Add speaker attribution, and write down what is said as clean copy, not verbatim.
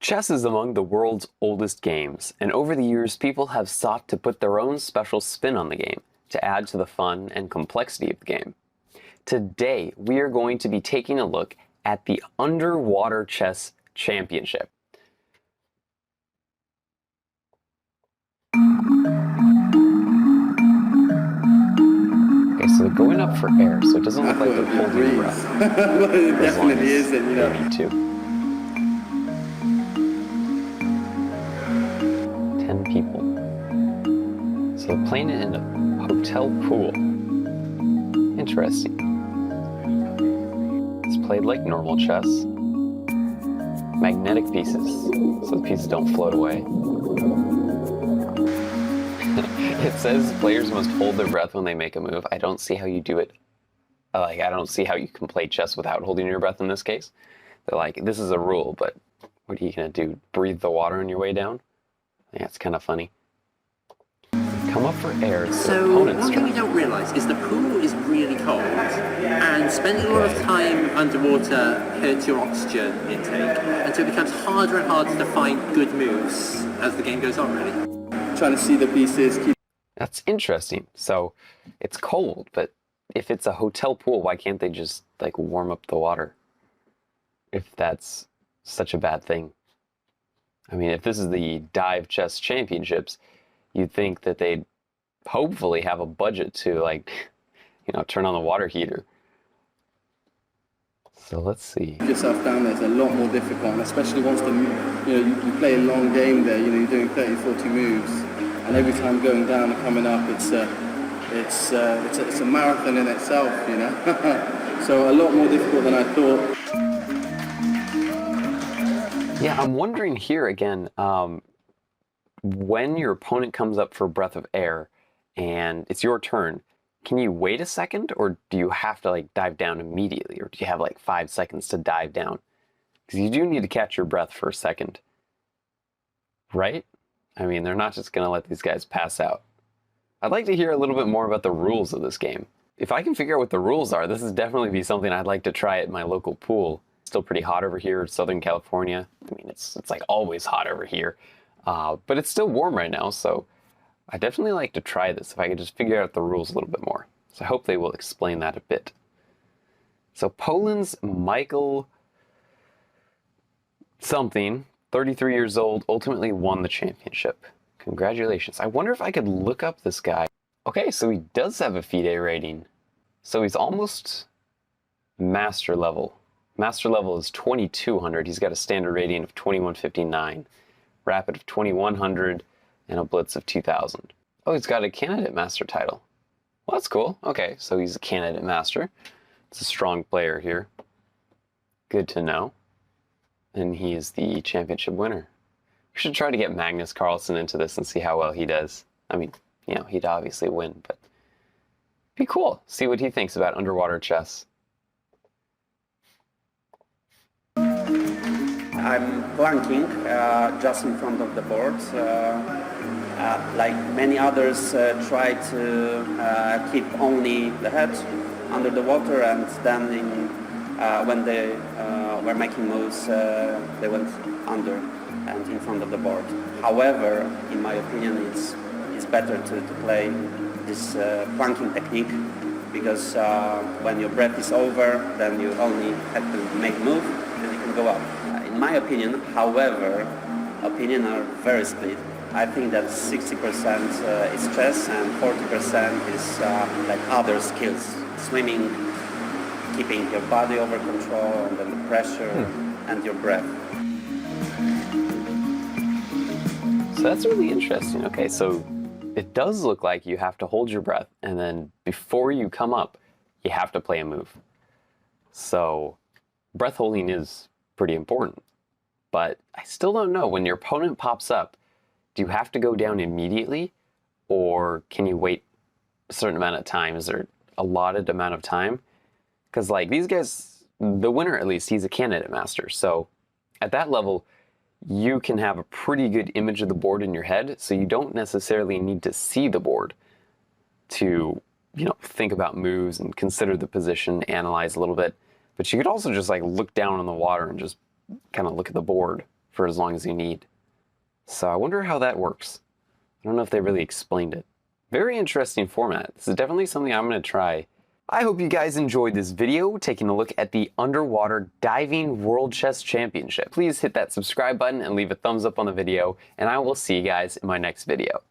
Speaker 1: Chess is among the world's oldest games, and over the years people have sought to put their own special spin on the game to add to the fun and complexity of the game. Today, we are going to be taking a look at the Underwater Chess Championship. Okay, so they're going up for air, so it doesn't look like they're holding their breath.
Speaker 2: Well, it definitely isn't, you know.
Speaker 1: They need to. 10 people. So they're playing it in a hotel pool. Interesting. It's played like normal chess. Magnetic pieces, so the pieces don't float away. It says players must hold their breath when they make a move. I don't see how you do it. I don't see how you can play chess without holding your breath in this case. They're like, this is a rule, but what are you going to do? Breathe the water on your way down? Yeah, it's kind of funny. Come up for air.
Speaker 3: So one thing you don't realise is the pool is really cold, and spending a lot of time underwater hurts your oxygen intake, and so it becomes harder and harder to find good moves as the game goes on, really.
Speaker 2: Trying to see the pieces.
Speaker 1: That's interesting. So it's cold, but if it's a hotel pool, why can't they just like warm up the water? If that's such a bad thing. I mean, if this is the Dive Chess Championships, you'd think that they'd hopefully have a budget to, like, you know, turn on the water heater. So let's see.
Speaker 2: Yourself down there is a lot more difficult, and especially once you play a long game there. You're doing 30, 40 moves, and every time going down and coming up, it's a marathon in itself, you know. So a lot more difficult than I thought.
Speaker 1: Yeah, I'm wondering here again. When your opponent comes up for a breath of air and it's your turn, can you wait a second, or do you have to like dive down immediately, or do you have like 5 seconds to dive down? Because you do need to catch your breath for a second, right? I mean, they're not just going to let these guys pass out. I'd like to hear a little bit more about the rules of this game. If I can figure out what the rules are, this is definitely be something I'd like to try at my local pool. It's still pretty hot over here in Southern California. I mean, it's like always hot over here. But it's still warm right now, so I definitely like to try this if I could just figure out the rules a little bit more. So I hope they will explain that a bit. So Poland's Michael something, 33 years old, ultimately won the championship. Congratulations. I wonder if I could look up this guy. Okay, so he does have a FIDE rating. So he's almost master level. Master level is 2200. He's got a standard rating of 2159. Rapid of 2100, and a blitz of 2000. Oh, he's got a candidate master title. Well, that's cool. Okay, so he's a candidate master. It's a strong player here. Good to know. And he is the championship winner. We should try to get Magnus Carlsen into this and see how well he does. I mean, you know, he'd obviously win, but it'd be cool. See what he thinks about underwater chess.
Speaker 4: I'm planking just in front of the board. Like many others, try to keep only the head under the water, and then when they were making moves, they went under and in front of the board. However, in my opinion, it's better to play this planking technique, because when your breath is over, then you only have to make a move and you can go up. In my opinion, however, opinions are very split. I think that 60% is chess and 40% is like other skills. Swimming, keeping your body over control, and then the pressure and your breath.
Speaker 1: So that's really interesting. Okay, so it does look like you have to hold your breath, and then before you come up, you have to play a move. So breath holding is pretty important. But I still don't know, when your opponent pops up, do you have to go down immediately, or can you wait a certain amount of time? Is there a allotted amount of time? Because like these guys, the winner at least, he's a candidate master. So at that level, you can have a pretty good image of the board in your head, so you don't necessarily need to see the board to, you know, think about moves and consider the position, analyze a little bit. But you could also just like look down on the water and just kind of look at the board for as long as you need. So I wonder how that works. I don't know if they really explained it. Very interesting format. This is definitely something I'm going to try. I hope you guys enjoyed this video taking a look at the Underwater Diving World Chess Championship. Please hit that subscribe button and leave a thumbs up on the video, and I will see you guys in my next video.